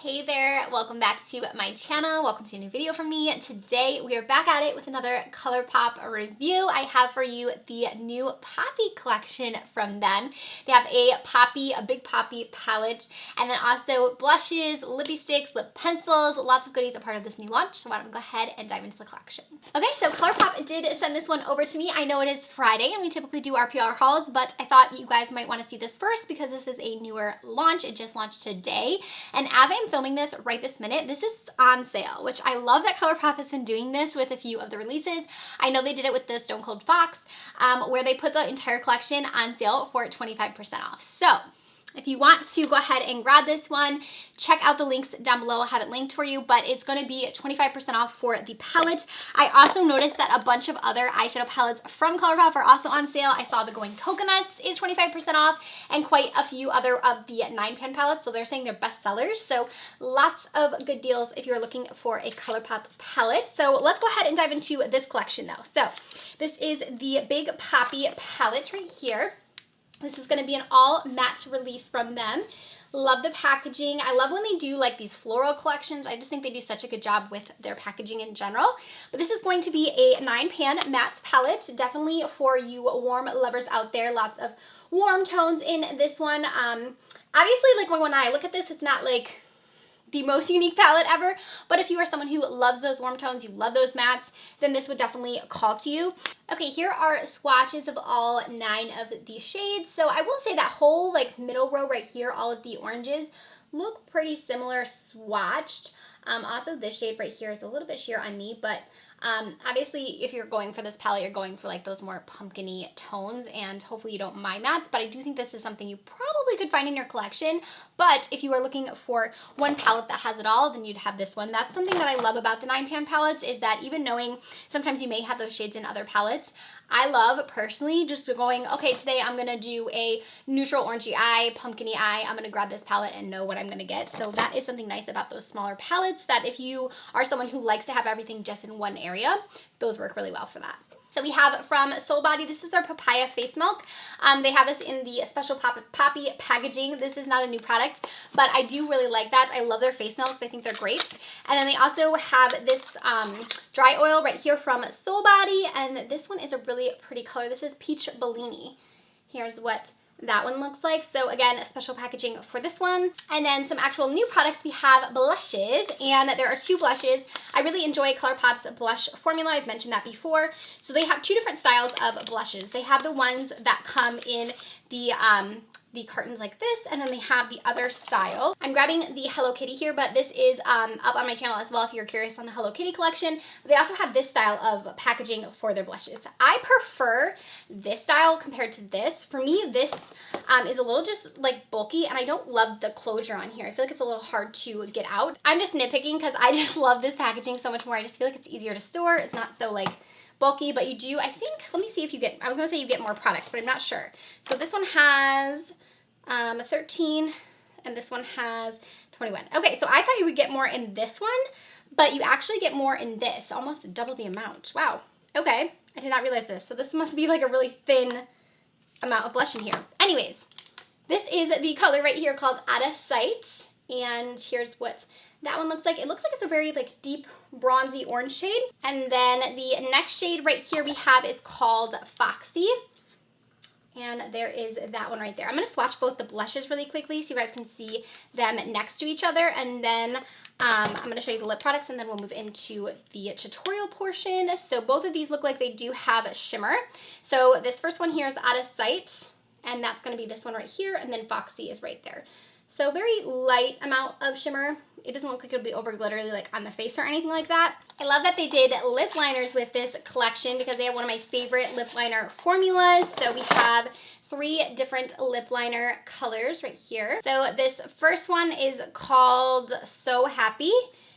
Hey there, welcome back to my channel. Welcome to a new video from me. Today we are back at it with another Colourpop review. I have for you the new Poppy collection from them. They have a big Poppy palette, and then also blushes, lippy sticks, lip pencils, lots of goodies a part of this new launch. So why don't we go ahead and dive into the collection. Okay, so Colourpop did send this one over to me. I know it is Friday and we typically do our PR hauls, but I thought you guys might want to see this first because this is a newer launch. It just launched today, and as I'm filming this right this minute, this is on sale, which I love that Colourpop has been doing this with a few of the releases. I know they did it with the Stone Cold Fox, where they put the entire collection on sale for 25% off. So if you want to go ahead and grab this one, check out the links down below. I'll have it linked for you, but it's going to be 25% off for the palette. I also noticed that a bunch of other eyeshadow palettes from Colourpop are also on sale. I saw the Going Coconuts is 25% off, and quite a few other of the 9-pan palettes, so they're saying they're best sellers. So lots of good deals if you're looking for a Colourpop palette. So let's go ahead and dive into this collection though. So this is the Big Poppy palette right here. This is going to be an all matte release from them. Love the packaging. I love when they do like these floral collections. I just think they do such a good job with their packaging in general. But this is going to be a 9-pan matte palette, definitely for you warm lovers out there. Lots of warm tones in this one. Obviously, like when I look at this, it's not like the most unique palette ever, but if you are someone who loves those warm tones, you love those mattes, then this would definitely call to you. Okay, here are swatches of all 9 of these shades. So I will say that whole like middle row right here, all of the oranges look pretty similar swatched. Also this shade right here is a little bit sheer on me, but obviously if you're going for this palette, you're going for like those more pumpkin-y tones, and hopefully you don't mind that. But I do think this is something you probably could find in your collection. But if you are looking for one palette that has it all, then you'd have this one. That's something that I love about the 9-pan palettes, is that even knowing sometimes you may have those shades in other palettes, I love personally just going, okay, today I'm gonna do a neutral orangey eye, pumpkin-y eye. I'm gonna grab this palette and know what I'm gonna get. So that is something nice about those smaller palettes, that if you are someone who likes to have everything just in one area, those work really well for that. So we have from Soul Body, this is their Papaya Face Milk. They have this in the special Poppy packaging. This is not a new product, but I do really like that. I love their face milks. I think they're great. And then they also have this dry oil right here from Soul Body, and this one is a really pretty color. This is Peach Bellini. Here's what that one looks like. So again, a special packaging for this one. And then some actual new products, we have blushes, and there are 2 blushes. I really enjoy Colourpop's blush formula. I've mentioned that before. So they have 2 different styles of blushes. They have the ones that come in the cartons like this, and then they have the other style. I'm grabbing the Hello Kitty here, but this is up on my channel as well if you're curious on the Hello Kitty collection. But they also have this style of packaging for their blushes. I prefer this style compared to this. For me, this is a little just like bulky, and I don't love the closure on here. I feel like it's a little hard to get out. I'm just nitpicking because I just love this packaging so much more. I just feel like it's easier to store. It's not so like bulky, but you do, I think, let me see if you get, I was gonna say you get more products, but I'm not sure. So this one has 13, and this one has 21. Okay, so I thought you would get more in this one, but you actually get more in this, almost double the amount. Wow, okay, I did not realize this. So this must be like a really thin amount of blush in here. Anyways, this is the color right here called Outta Sight, and here's what that one looks like. It looks like it's a very like deep bronzy orange shade. And then the next shade right here we have is called Foxy. And there is that one right there. I'm going to swatch both the blushes really quickly so you guys can see them next to each other. And then I'm going to show you the lip products, and then we'll move into the tutorial portion. So both of these look like they do have a shimmer. So this first one here is Outta Sight, and that's going to be this one right here. And then Foxy is right there. So very light amount of shimmer. It doesn't look like it'll be over glittery like on the face or anything like that. I love that they did lip liners with this collection because they have one of my favorite lip liner formulas. So we have 3 different lip liner colors right here. So this first one is called Sow-Happy,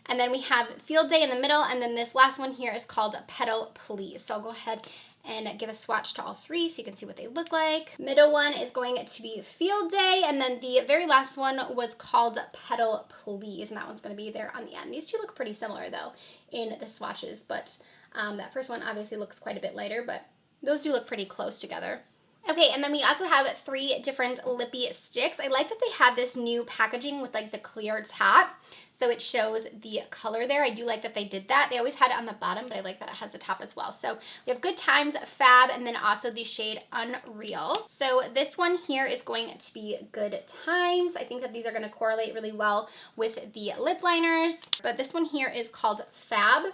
and then we have Field Day in the middle, and then this last one here is called Petal-Please. So I'll go ahead and give a swatch to all 3 so you can see what they look like. Middle one is going to be Field Day, and then the very last one was called Petal-Please, and that one's going to be there on the end. These 2 look pretty similar though in the swatches, but that first one obviously looks quite a bit lighter, but those do look pretty close together. Okay, and then we also have 3 different Lippie sticks. I like that they have this new packaging with like the clear top, so it shows the color there. I do like that they did that. They always had it on the bottom, but I like that it has the top as well. So we have Good Times, Fab, and then also the shade Unreal. So this one here is going to be Good Times. I think that these are going to correlate really well with the lip liners, but this one here is called Fab.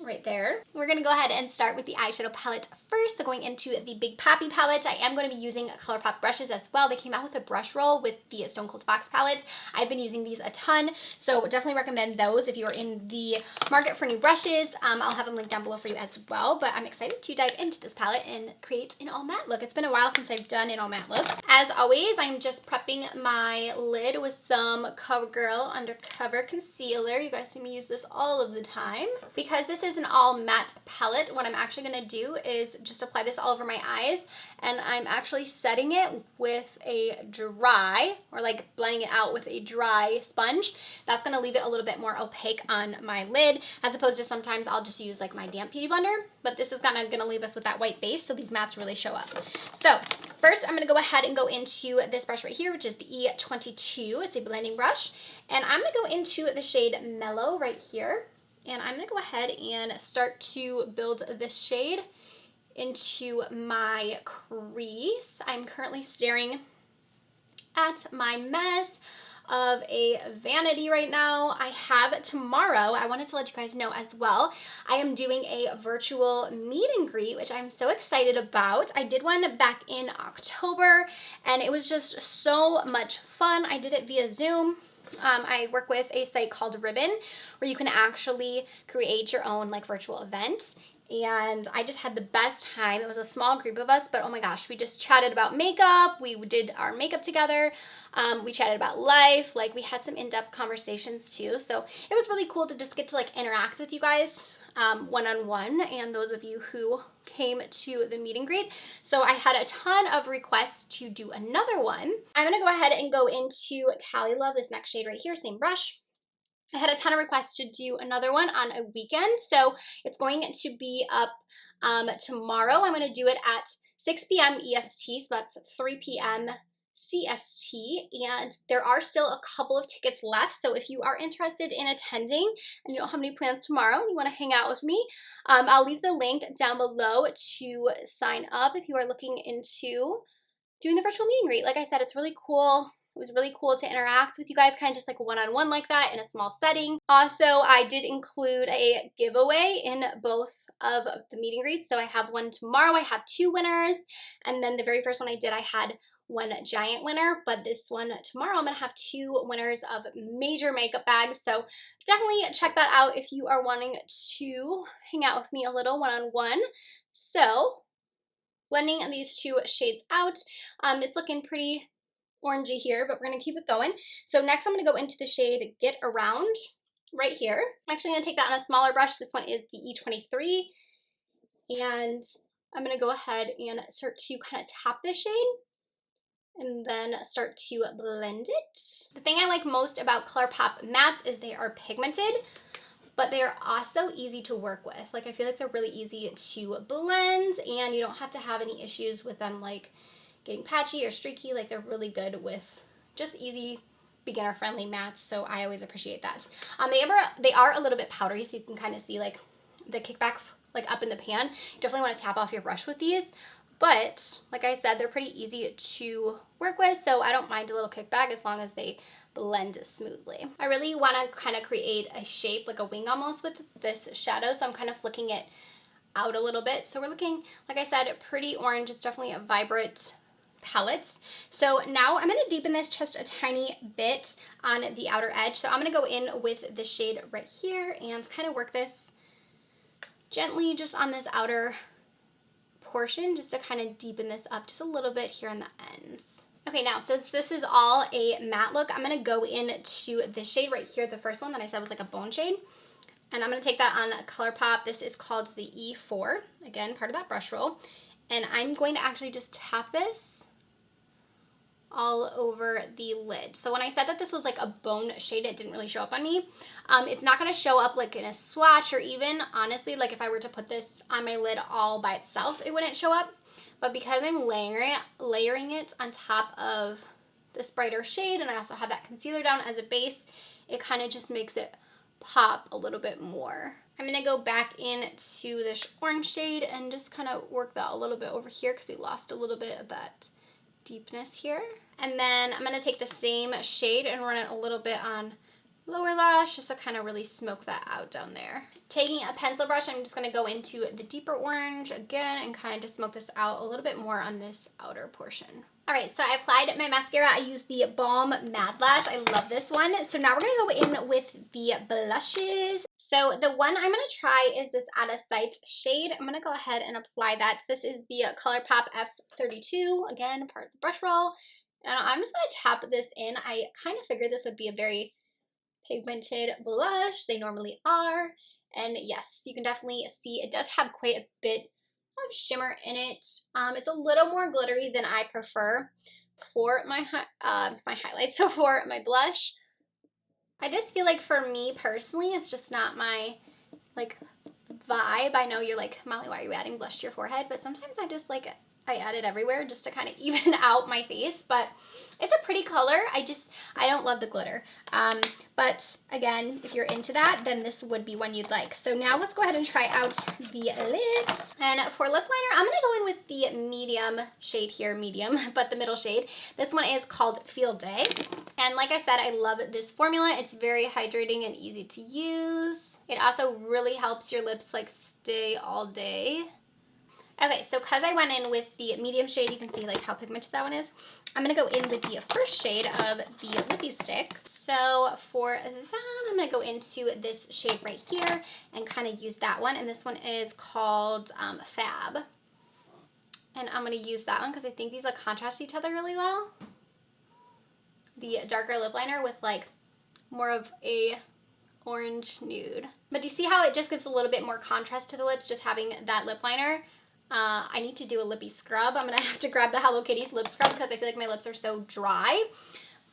Right there. We're going to go ahead and start with the eyeshadow palette first. So going into the Big Papi palette, I am going to be using Colourpop brushes as well. They came out with a brush roll with the Stone Cold Fox palette. I've been using these a ton, so definitely recommend those if you're in the market for new brushes. I'll have them linked down below for you as well, but I'm excited to dive into this palette and create an all matte look. It's been a while since I've done an all matte look. As always, I'm just prepping my lid with some Covergirl Undercover concealer. You guys see me use this all of the time. Because this is an all matte palette, what I'm actually going to do is just apply this all over my eyes, and I'm actually setting it with a dry, or like blending it out with a dry sponge. That's going to leave it a little bit more opaque on my lid, as opposed to sometimes I'll just use like my damp beauty blender, but this is kind of going to leave us with that white base, so these mattes really show up. So first I'm going to go ahead and go into this brush right here, which is the E22. It's a blending brush, and I'm going to go into the shade Mellow right here. And I'm going to go ahead and start to build this shade into my crease. I'm currently staring at my mess of a vanity right now. I have tomorrow, I wanted to let you guys know as well, I am doing a virtual meet and greet, which I'm so excited about. I did one back in October, and it was just so much fun. I did it via Zoom. I work with a site called Ribbon, where you can actually create your own like virtual event, and I just had the best time. It was a small group of us, but oh my gosh, we just chatted about makeup. We did our makeup together. We chatted about life. Like, we had some in-depth conversations too, so it was really cool to just get to like interact with you guys one-on-one, and those of you who came to the meet and greet. So I had a ton of requests to do another one. I'm going to go ahead and go into Cali Love, this next shade right here, same brush. I had a ton of requests to do another one on a weekend, so it's going to be up tomorrow. I'm going to do it at 6 p.m. EST, so that's 3 p.m. CST, and there are still a couple of tickets left, so if you are interested in attending and you don't have any plans tomorrow and you want to hang out with me, I'll leave the link down below to sign up if you are looking into doing the virtual meet and greet. Like I said, it's really cool. It was really cool to interact with you guys, kind of just like one-on-one like that in a small setting. Also, I did include a giveaway in both of the meet and greets. So I have one tomorrow. I have 2 winners. And then the very first one I did, I had 1 giant winner. But this one tomorrow, I'm going to have 2 winners of major makeup bags. So definitely check that out if you are wanting to hang out with me a little one-on-one. So blending these 2 shades out, it's looking pretty orangey here, but we're going to keep it going. So next I'm going to go into the shade Get Around right here. I'm actually going to take that on a smaller brush. This one is the E23, and I'm going to go ahead and start to kind of tap this shade and then start to blend it. The thing I like most about Colourpop mattes is they are pigmented, but they are also easy to work with. Like, I feel like they're really easy to blend, and you don't have to have any issues with them like getting patchy or streaky. Like, they're really good with just easy, beginner-friendly mattes, so I always appreciate that. They are a little bit powdery, so you can kind of see like the kickback like up in the pan. You definitely want to tap off your brush with these, but like I said, they're pretty easy to work with, so I don't mind a little kickback as long as they blend smoothly. I really want to kind of create a shape, like a wing almost, with this shadow, so I'm kind of flicking it out a little bit. So we're looking, like I said, pretty orange. It's definitely a vibrant palette. So now I'm going to deepen this just a tiny bit on the outer edge. So I'm going to go in with the shade right here and kind of work this gently just on this outer portion, just to kind of deepen this up just a little bit here on the ends. Okay, now since this is all a matte look, I'm going to go into the shade right here, the first one that I said was like a bone shade. And I'm going to take that on Colourpop. This is called the E4, again, part of that brush roll. And I'm going to actually just tap this all over the lid. So when I said that this was like a bone shade, it didn't really show up on me. It's not going to show up like in a swatch, or even honestly, like if I were to put this on my lid all by itself, it wouldn't show up. but because I'm layering it on top of this brighter shade, and I also have that concealer down as a base, it kind of just makes it pop a little bit more. I'm going to go back into this orange shade and just kind of work that a little bit over here because we lost a little bit of that deepness here. And then I'm going to take the same shade and run it a little bit on lower lash just to kind of really smoke that out down there. Taking a pencil brush, I'm just going to go into the deeper orange again and kind of just smoke this out a little bit more on this outer portion. Alright, so I applied my mascara. I used the Balm Mad Lash. I love this one. So now we're going to go in with the blushes. So the one I'm going to try is this Outta Sight shade. I'm going to go ahead and apply that. This is the Colourpop F32, again, part of the brush roll. And I'm just going to tap this in. I kind of figured this would be a very pigmented blush. They normally are. And yes, you can definitely see it does have quite a bit of shimmer in it. It's a little more glittery than I prefer for my highlights. So for my blush, I just feel like for me personally, it's just not my like vibe. I know you're like, Molly, why are you adding blush to your forehead? But sometimes I just like I add it everywhere just to kind of even out my face, but it's a pretty color. I don't love the glitter. But again, if you're into that, then this would be one you'd like. So now let's go ahead and try out the lips. And for lip liner, I'm gonna go in with the medium shade here, but the middle shade. This one is called Field Day. And like I said, I love this formula. It's very hydrating and easy to use. It also really helps your lips like stay all day. Okay, so because I went in with the medium shade, you can see like how pigmented that one is. I'm going to go in with the first shade of the Lippie stick. So for that, I'm going to go into this shade right here and kind of use that one. And this one is called Fab. And I'm going to use that one because I think these will contrast each other really well. The darker lip liner with like more of a orange nude. But do you see how it just gives a little bit more contrast to the lips just having that lip liner? I need to do a lippy scrub. I'm going to have to grab the Hello Kitty lip scrub because I feel like my lips are so dry.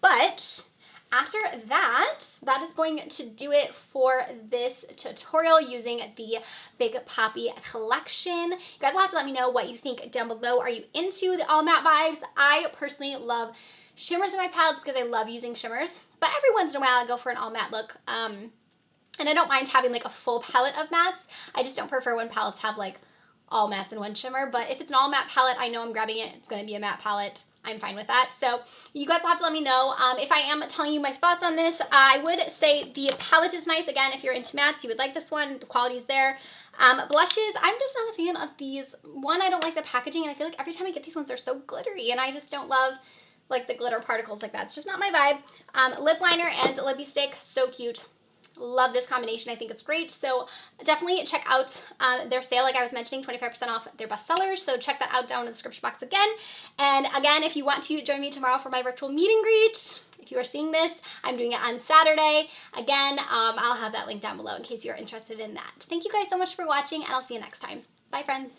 But after that, that is going to do it for this tutorial using the Big Poppy collection. You guys will have to let me know what you think down below. Are you into the all matte vibes? I personally love shimmers in my palettes because I love using shimmers. But every once in a while, I go for an all matte look. And I don't mind having like a full palette of mattes. I just don't prefer when palettes have like all mattes and one shimmer, but if it's an all matte palette, I know I'm grabbing it. It's going to be a matte palette. I'm fine with that. So you guys will have to let me know. If I am telling you my thoughts on this, I would say the palette is nice. Again, if you're into mattes, you would like this one. The quality's there. Blushes, I'm just not a fan of these. One, I don't like the packaging, and I feel like every time I get these ones, they're so glittery, and I just don't love like the glitter particles like that. It's just not my vibe. Lip liner and lippy stick, so cute. Love this combination. I think it's great. So definitely check out their sale. Like I was mentioning, 25% off their bestsellers. So check that out down in the description box again. And again, if you want to join me tomorrow for my virtual meet and greet, if you are seeing this, I'm doing it on Saturday. Again, I'll have that link down below in case you're interested in that. Thank you guys so much for watching, and I'll see you next time. Bye, friends.